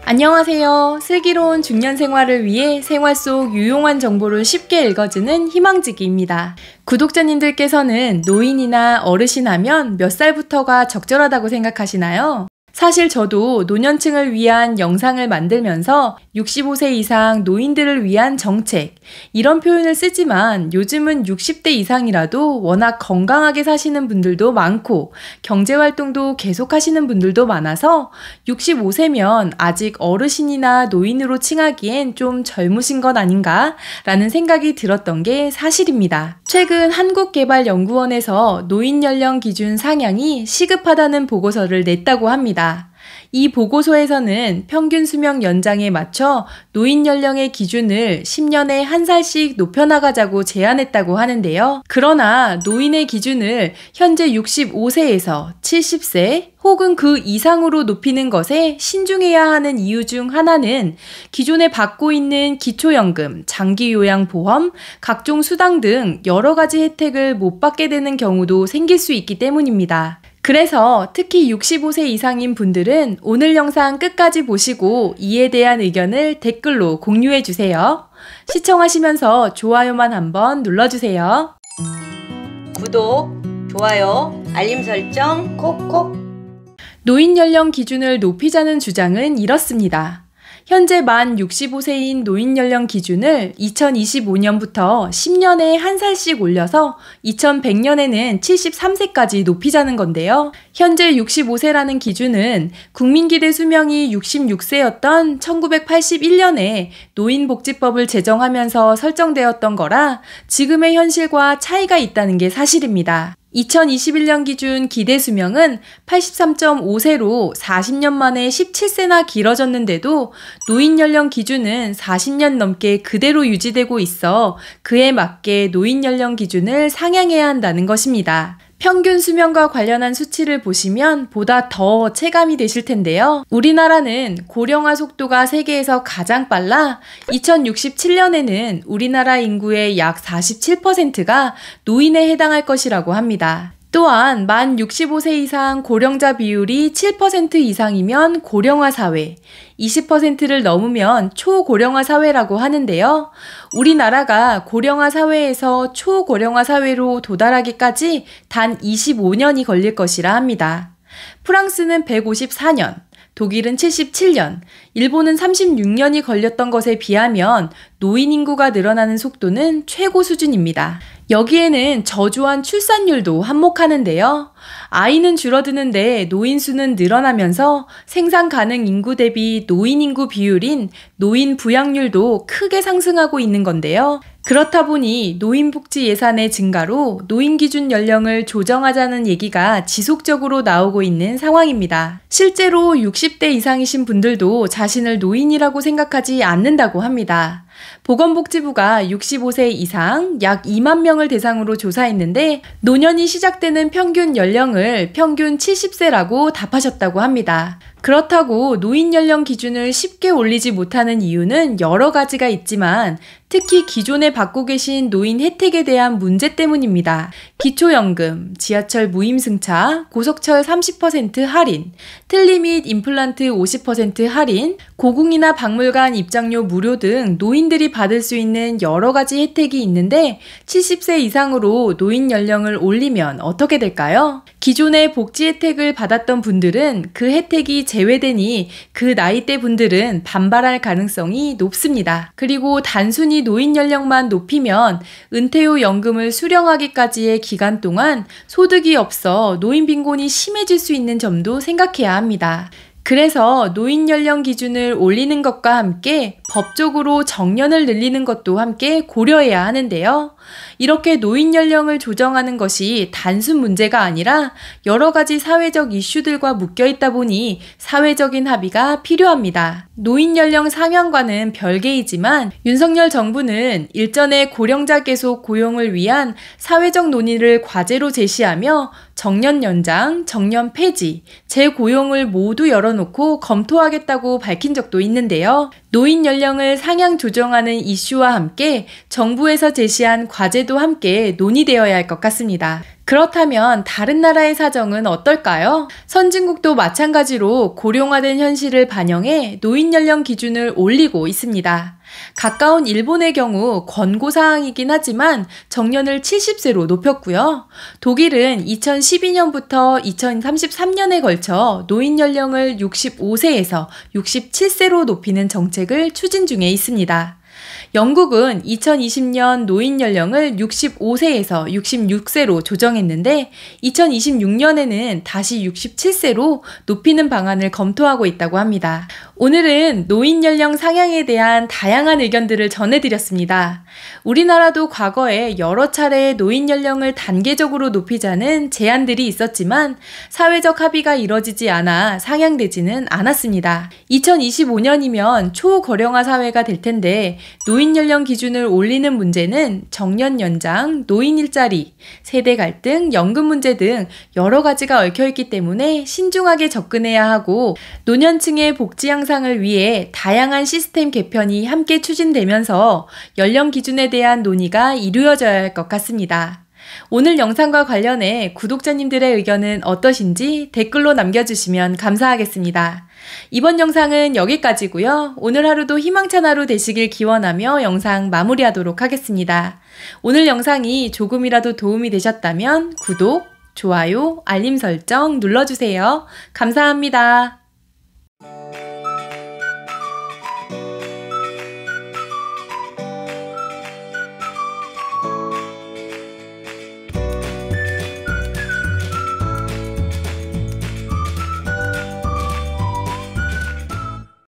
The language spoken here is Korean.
안녕하세요. 슬기로운 중년 생활을 위해 생활 속 유용한 정보를 쉽게 읽어주는 희망지기입니다. 구독자님들께서는 노인이나 어르신 하면 몇 살부터가 적절하다고 생각하시나요? 사실 저도 노년층을 위한 영상을 만들면서 65세 이상 노인들을 위한 정책, 이런 표현을 쓰지만 요즘은 60대 이상이라도 워낙 건강하게 사시는 분들도 많고 경제활동도 계속 하시는 분들도 많아서 65세면 아직 어르신이나 노인으로 칭하기엔 좀 젊으신 것 아닌가 라는 생각이 들었던 게 사실입니다. 최근 한국개발연구원에서 노인 연령 기준 상향이 시급하다는 보고서를 냈다고 합니다. 이 보고서에서는 평균 수명 연장에 맞춰 노인 연령의 기준을 10년에 한 살씩 높여나가자고 제안했다고 하는데요. 그러나 노인의 기준을 현재 65세에서 70세 혹은 그 이상으로 높이는 것에 신중해야 하는 이유 중 하나는 기존에 받고 있는 기초연금, 장기요양보험, 각종 수당 등 여러 가지 혜택을 못 받게 되는 경우도 생길 수 있기 때문입니다. 그래서 특히 65세 이상인 분들은 오늘 영상 끝까지 보시고 이에 대한 의견을 댓글로 공유해주세요. 시청하시면서 좋아요만 한번 눌러주세요. 구독, 좋아요, 알림 설정 콕콕. 노인 연령 기준을 높이자는 주장은 이렇습니다. 현재 만 65세인 노인 연령 기준을 2025년부터 10년에 한 살씩 올려서 2100년에는 73세까지 높이자는 건데요. 현재 65세라는 기준은 국민기대 수명이 66세였던 1981년에 노인복지법을 제정하면서 설정되었던 거라 지금의 현실과 차이가 있다는 게 사실입니다. 2021년 기준 기대 수명은 83.5세로 40년 만에 17세나 길어졌는데도 노인 연령 기준은 40년 넘게 그대로 유지되고 있어 그에 맞게 노인 연령 기준을 상향해야 한다는 것입니다. 평균 수명과 관련한 수치를 보시면 보다 더 체감이 되실 텐데요. 우리나라는 고령화 속도가 세계에서 가장 빨라 2067년에는 우리나라 인구의 약 47%가 노인에 해당할 것이라고 합니다. 또한 만 65세 이상 고령자 비율이 7% 이상이면 고령화 사회, 20%를 넘으면 초고령화 사회라고 하는데요. 우리나라가 고령화 사회에서 초고령화 사회로 도달하기까지 단 25년이 걸릴 것이라 합니다. 프랑스는 154년, 독일은 77년, 일본은 36년이 걸렸던 것에 비하면 노인 인구가 늘어나는 속도는 최고 수준입니다. 여기에는 저조한 출산율도 한몫하는데요. 아이는 줄어드는데 노인 수는 늘어나면서 생산 가능 인구 대비 노인 인구 비율인 노인 부양률도 크게 상승하고 있는 건데요. 그렇다 보니 노인복지 예산의 증가로 노인 기준 연령을 조정하자는 얘기가 지속적으로 나오고 있는 상황입니다. 실제로 60대 이상이신 분들도 자신을 노인이라고 생각하지 않는다고 합니다. 보건복지부가 65세 이상 약 2만 명을 대상으로 조사했는데 노년이 시작되는 평균 연령을 평균 70세라고 답하셨다고 합니다. 그렇다고 노인 연령 기준을 쉽게 올리지 못하는 이유는 여러 가지가 있지만 특히 기존에 받고 계신 노인 혜택에 대한 문제 때문입니다. 기초연금, 지하철 무임승차, 고속철 30% 할인, 틀니 및 임플란트 50% 할인, 고궁이나 박물관 입장료 무료 등 노인들이 받을 수 있는 여러 가지 혜택이 있는데 70세 이상으로 노인 연령을 올리면 어떻게 될까요? 기존에 복지 혜택을 받았던 분들은 그 혜택이 제외되니 그 나이대 분들은 반발할 가능성이 높습니다. 그리고 단순히 노인 연령만 높이면 은퇴 후 연금을 수령하기까지의 기간 동안 소득이 없어 노인 빈곤이 심해질 수 있는 점도 생각해야 합니다. 그래서 노인 연령 기준을 올리는 것과 함께 법적으로 정년을 늘리는 것도 함께 고려해야 하는데요. 이렇게 노인 연령을 조정하는 것이 단순 문제가 아니라 여러 가지 사회적 이슈들과 묶여 있다 보니 사회적인 합의가 필요합니다. 노인 연령 상향과는 별개이지만 윤석열 정부는 일전에 고령자 계속 고용을 위한 사회적 논의를 과제로 제시하며 정년 연장, 정년 폐지, 재고용을 모두 열어놓고 검토하겠다고 밝힌 적도 있는데요. 노인 연령을 상향 조정하는 이슈와 함께 정부에서 제시한 과제도 함께 논의되어야 할 것 같습니다. 그렇다면 다른 나라의 사정은 어떨까요? 선진국도 마찬가지로 고령화된 현실을 반영해 노인 연령 기준을 올리고 있습니다. 가까운 일본의 경우 권고사항이긴 하지만 정년을 70세로 높였고요. 독일은 2012년부터 2033년에 걸쳐 노인 연령을 65세에서 67세로 높이는 정책을 추진 중에 있습니다. 영국은 2020년 노인 연령을 65세에서 66세로 조정했는데 2026년에는 다시 67세로 높이는 방안을 검토하고 있다고 합니다. 오늘은 노인 연령 상향에 대한 다양한 의견들을 전해드렸습니다. 우리나라도 과거에 여러 차례 노인 연령을 단계적으로 높이자는 제안들이 있었지만 사회적 합의가 이뤄지지 않아 상향되지는 않았습니다. 2025년이면 초고령화 사회가 될 텐데 노인 연령 기준을 올리는 문제는 정년 연장, 노인 일자리, 세대 갈등, 연금 문제 등 여러 가지가 얽혀있기 때문에 신중하게 접근해야 하고 노년층의 복지 향상을 위해 다양한 시스템 개편이 함께 추진되면서 연령 기준에 대한 논의가 이루어져야 할 것 같습니다. 오늘 영상과 관련해 구독자님들의 의견은 어떠신지 댓글로 남겨주시면 감사하겠습니다. 이번 영상은 여기까지고요. 오늘 하루도 희망찬 하루 되시길 기원하며 영상 마무리하도록 하겠습니다. 오늘 영상이 조금이라도 도움이 되셨다면 구독, 좋아요, 알림 설정 눌러주세요. 감사합니다.